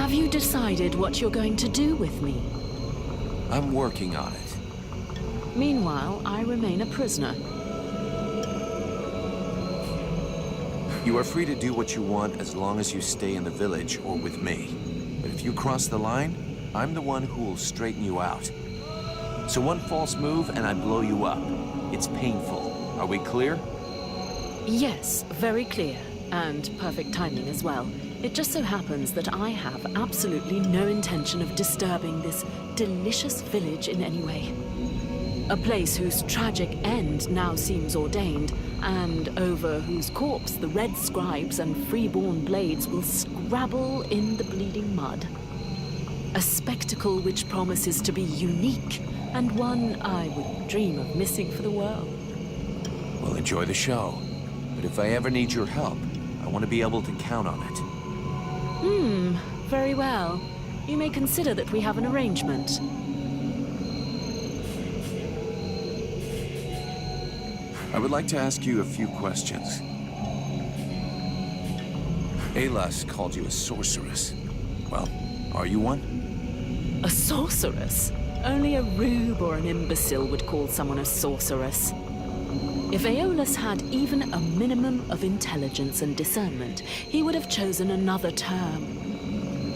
Have you decided what you're going to do with me? I'm working on it. Meanwhile, I remain a prisoner. You are free to do what you want as long as you stay in the village or with me. But if you cross the line, I'm the one who will straighten you out. So one false move and I blow you up. It's painful. Are we clear? Yes, very clear. And perfect timing as well. It just so happens that I have absolutely no intention of disturbing this delicious village in any way. A place whose tragic end now seems ordained, and over whose corpse the red scribes and freeborn blades will scrabble in the bleeding mud. A spectacle which promises to be unique, and one I would dream of missing for the world. Well, enjoy the show. But if I ever need your help, I want to be able to count on it. Very well. You may consider that we have an arrangement. I would like to ask you a few questions. Alas called you a sorceress. Well, are you one? A sorceress? Only a rube or an imbecile would call someone a sorceress. If Aeolus had even a minimum of intelligence and discernment, he would have chosen another term.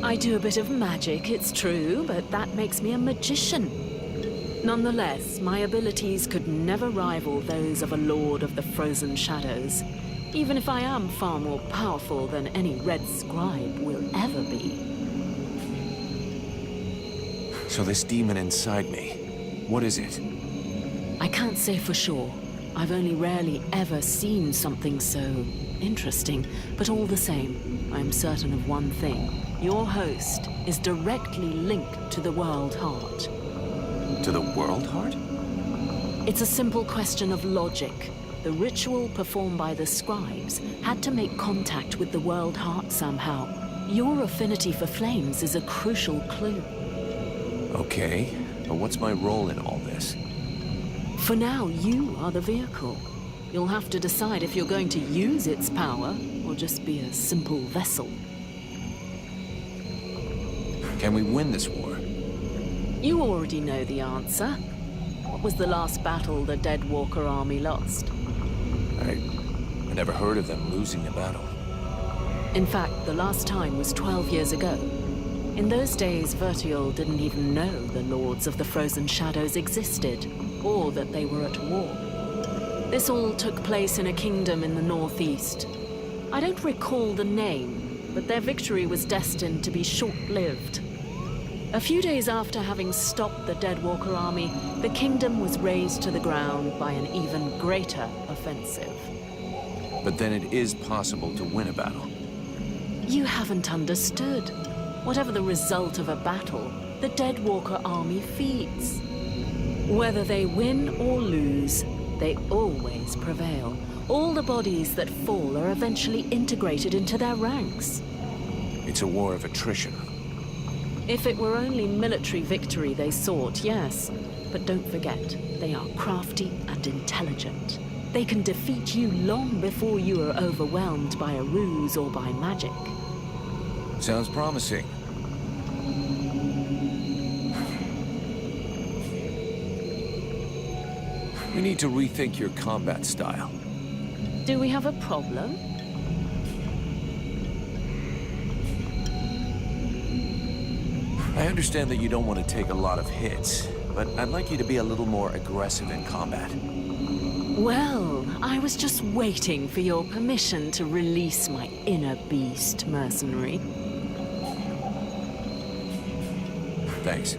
I do a bit of magic, it's true, but that makes me a magician. Nonetheless, my abilities could never rival those of a lord of the frozen shadows, even if I am far more powerful than any red scribe will ever be. So this demon inside me, what is it? I can't say for sure. I've only rarely ever seen something so interesting, but all the same, I'm certain of one thing. Your host is directly linked to the World Heart. To the World Heart? It's a simple question of logic. The ritual performed by the scribes had to make contact with the World Heart somehow. Your affinity for flames is a crucial clue. Okay, but what's my role in all this? For now, you are the vehicle. You'll have to decide if you're going to use its power, or just be a simple vessel. Can we win this war? You already know the answer. What was the last battle the Dead Walker army lost? I never heard of them losing a battle. In fact, the last time was 12 years ago. In those days, Vertiol didn't even know the Lords of the Frozen Shadows existed, or that they were at war. This all took place in a kingdom in the northeast. I don't recall the name, but their victory was destined to be short-lived. A few days after having stopped the Dead Walker army, the kingdom was razed to the ground by an even greater offensive. But then it is possible to win a battle. You haven't understood. Whatever the result of a battle, the Dead Walker army feeds. Whether they win or lose, they always prevail. All the bodies that fall are eventually integrated into their ranks. It's a war of attrition. If it were only military victory they sought, yes. But don't forget, they are crafty and intelligent. They can defeat you long before you are overwhelmed by a ruse or by magic. Sounds promising. We need to rethink your combat style. Do we have a problem? I understand that you don't want to take a lot of hits, but I'd like you to be a little more aggressive in combat. Well, I was just waiting for your permission to release my inner beast, mercenary. Thanks.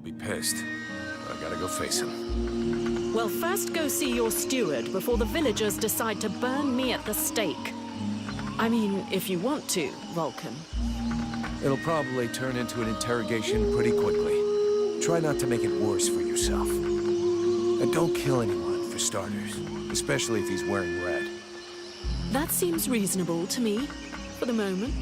be pissed. I gotta go face him. Well, first go see your steward before the villagers decide to burn me at the stake. I mean, if you want to, Vulcan. It'll probably turn into an interrogation pretty quickly. Try not to make it worse for yourself. And don't kill anyone, for starters. Especially if he's wearing red. That seems reasonable to me, for the moment.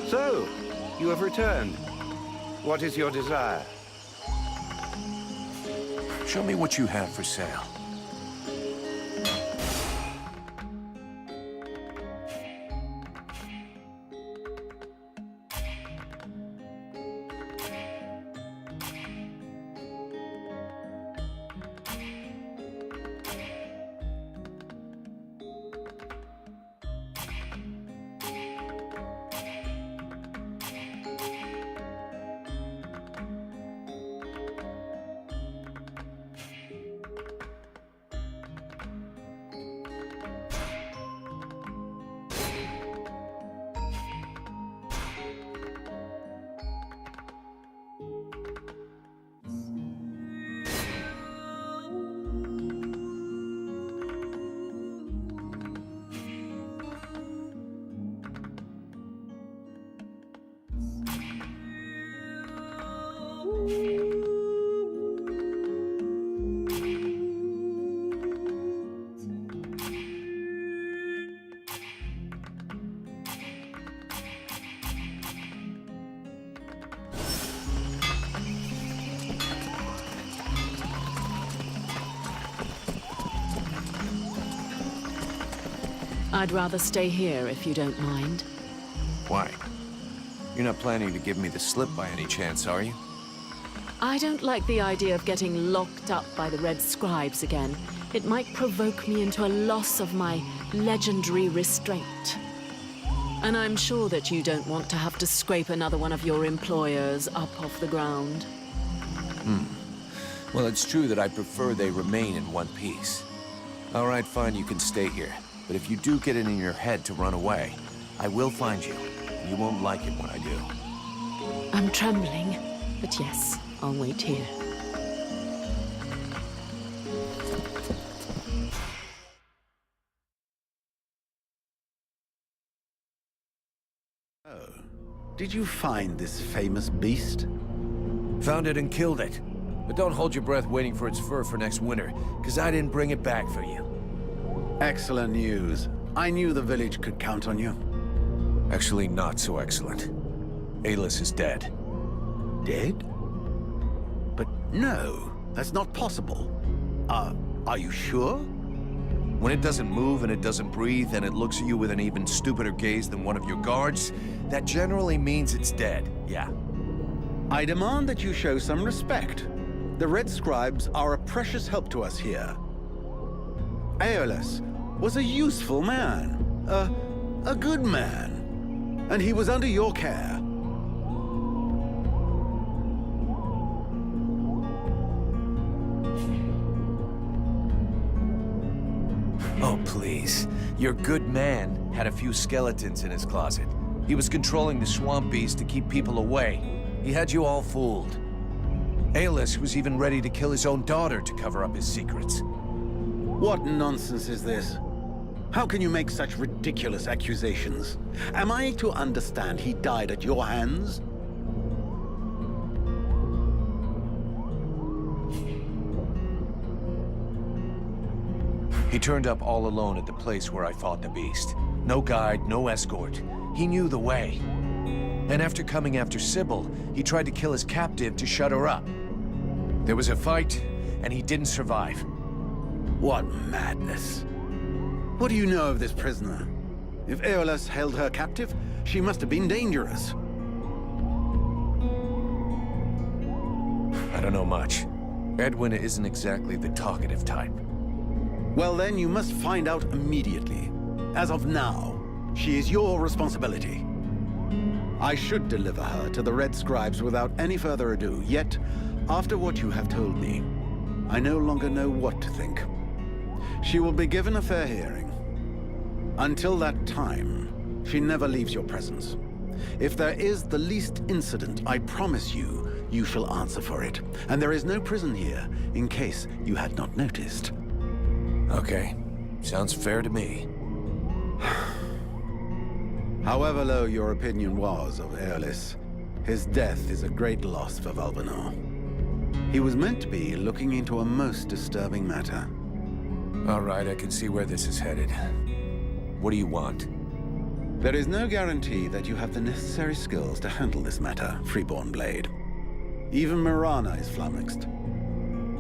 So, you have returned. What is your desire? Show me what you have for sale. I'd rather stay here if you don't mind. Why? You're not planning to give me the slip by any chance, are you? I don't like the idea of getting locked up by the Red Scribes again. It might provoke me into a loss of my legendary restraint. And I'm sure that you don't want to have to scrape another one of your employers up off the ground. Well, it's true that I prefer they remain in one piece. All right, fine, you can stay here. But if you do get it in your head to run away, I will find you. You won't like it when I do. I'm trembling, but yes, I'll wait here. Oh, did you find this famous beast? Found it and killed it. But don't hold your breath waiting for its fur for next winter, because I didn't bring it back for you. Excellent news. I knew the village could count on you. Actually, not so excellent. Alis is dead. Dead? But no, that's not possible. Are you sure? When it doesn't move and it doesn't breathe and it looks at you with an even stupider gaze than one of your guards, that generally means it's dead, yeah. I demand that you show some respect. The Red Scribes are a precious help to us here. Aeolus was a useful man, a good man, and he was under your care. Oh, please. Your good man had a few skeletons in his closet. He was controlling the swamp beast to keep people away. He had you all fooled. Aeolus was even ready to kill his own daughter to cover up his secrets. What nonsense is this? How can you make such ridiculous accusations? Am I to understand he died at your hands? He turned up all alone at the place where I fought the beast. No guide, no escort. He knew the way. And after coming after Sybil, he tried to kill his captive to shut her up. There was a fight, and he didn't survive. What madness. What do you know of this prisoner? If Aeolus held her captive, she must have been dangerous. I don't know much. Edwin isn't exactly the talkative type. Well then, you must find out immediately. As of now, she is your responsibility. I should deliver her to the Red Scribes without any further ado, yet, after what you have told me, I no longer know what to think. She will be given a fair hearing. Until that time, she never leaves your presence. If there is the least incident, I promise you, you shall answer for it. And there is no prison here, in case you had not noticed. Okay. Sounds fair to me. However low your opinion was of Aeolus, his death is a great loss for Valvanor. He was meant to be looking into a most disturbing matter. All right, I can see where this is headed. What do you want? There is no guarantee that you have the necessary skills to handle this matter, Freeborn Blade. Even Mirana is flummoxed.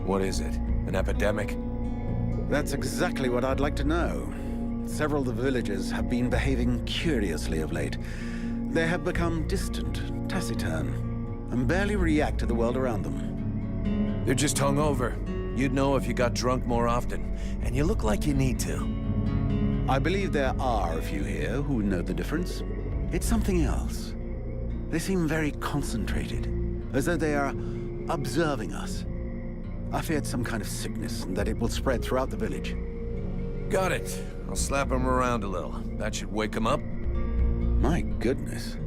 What is it? An epidemic? That's exactly what I'd like to know. Several of the villagers have been behaving curiously of late. They have become distant, taciturn, and barely react to the world around them. They're just hungover. You'd know if you got drunk more often, and you look like you need to. I believe there are a few here who know the difference. It's something else. They seem very concentrated, as though they are observing us. I feared some kind of sickness and that it will spread throughout the village. Got it. I'll slap him around a little. That should wake him up. My goodness.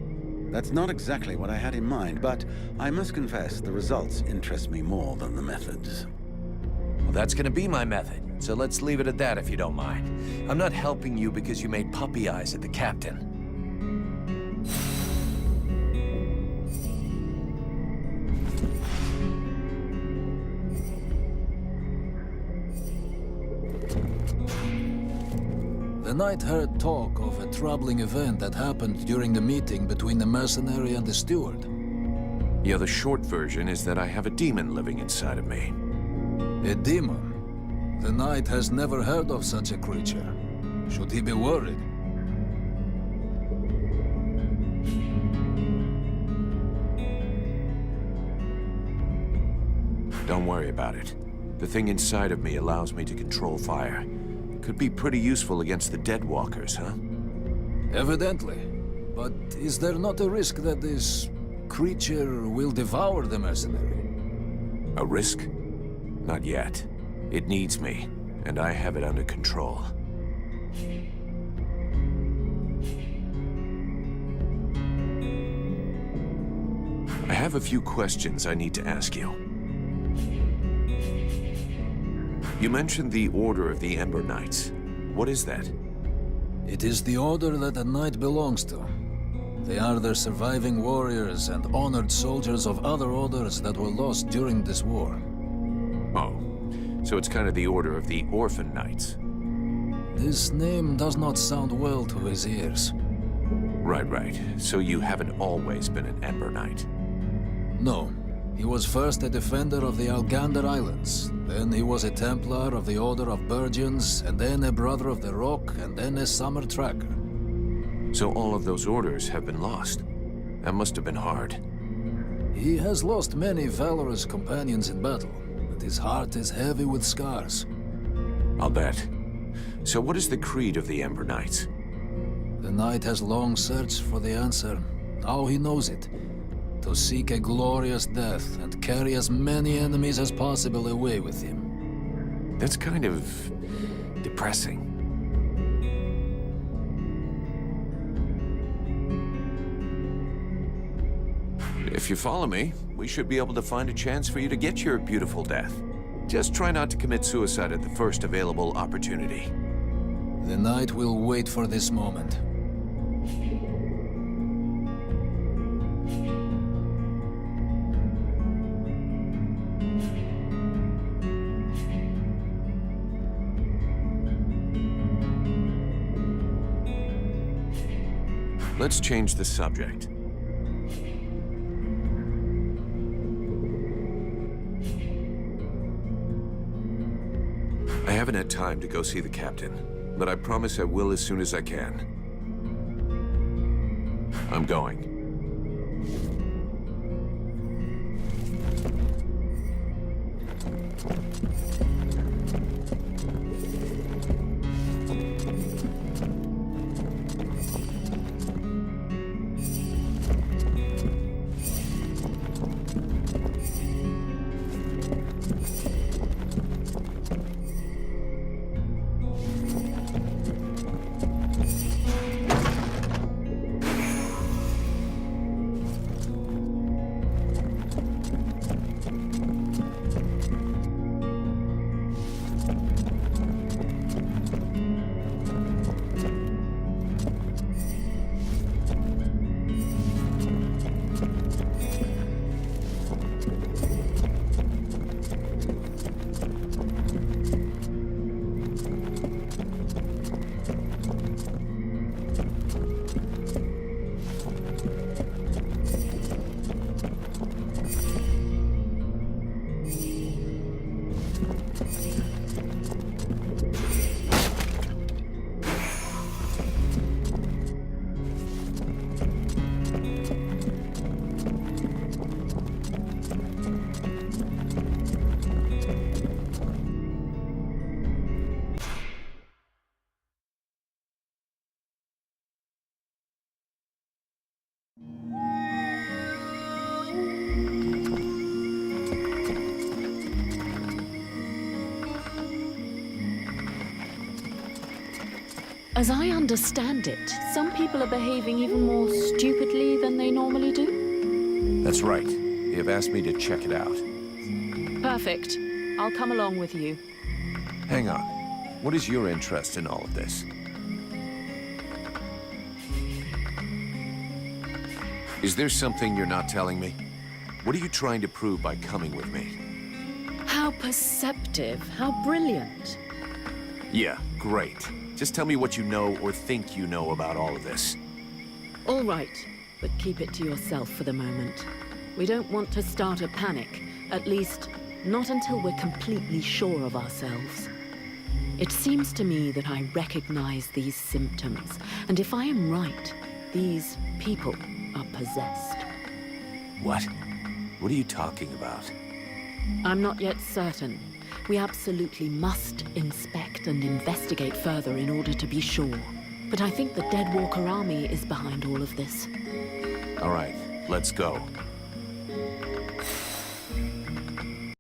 That's not exactly what I had in mind, but I must confess the results interest me more than the methods. Well, that's gonna be my method, so let's leave it at that if you don't mind. I'm not helping you because you made puppy eyes at the captain. The knight heard talk of a troubling event that happened during the meeting between the mercenary and the steward. Yeah, the short version is that I have a demon living inside of me. A demon? The knight has never heard of such a creature. Should he be worried? Don't worry about it. The thing inside of me allows me to control fire. Could be pretty useful against the dead walkers, huh? Evidently. But is there not a risk that this creature will devour the mercenary? A risk? Not yet. It needs me, and I have it under control. I have a few questions I need to ask you. You mentioned the Order of the Ember Knights. What is that? It is the order that a knight belongs to. They are the surviving warriors and honored soldiers of other orders that were lost during this war. Oh, so it's kind of the Order of the Orphan Knights. This name does not sound well to his ears. Right. So you haven't always been an Ember Knight. No. He was first a defender of the Algander Islands. Then he was a Templar of the Order of Burgians, and then a Brother of the Rock, and then a Summer Tracker. So all of those orders have been lost. That must have been hard. He has lost many valorous companions in battle, but his heart is heavy with scars. I'll bet. So what is the creed of the Ember Knights? The knight has long searched for the answer. Now he knows it. To seek a glorious death and carry as many enemies as possible away with him. That's kind of depressing. If you follow me, we should be able to find a chance for you to get your beautiful death. Just try not to commit suicide at the first available opportunity. The knight will wait for this moment. Let's change the subject. I haven't had time to go see the captain, but I promise I will as soon as I can. I'm going. As I understand it, some people are behaving even more stupidly than they normally do. That's right. They have asked me to check it out. Perfect. I'll come along with you. Hang on. What is your interest in all of this? Is there something you're not telling me? What are you trying to prove by coming with me? How perceptive, how brilliant. Yeah, great. Just tell me what you know or think you know about all of this. All right, but keep it to yourself for the moment. We don't want to start a panic, at least not until we're completely sure of ourselves. It seems to me that I recognize these symptoms, and if I am right, these people are possessed. What? What are you talking about? I'm not yet certain. We absolutely must inspect and investigate further in order to be sure. But I think the Deadwalker army is behind all of this. All right, let's go.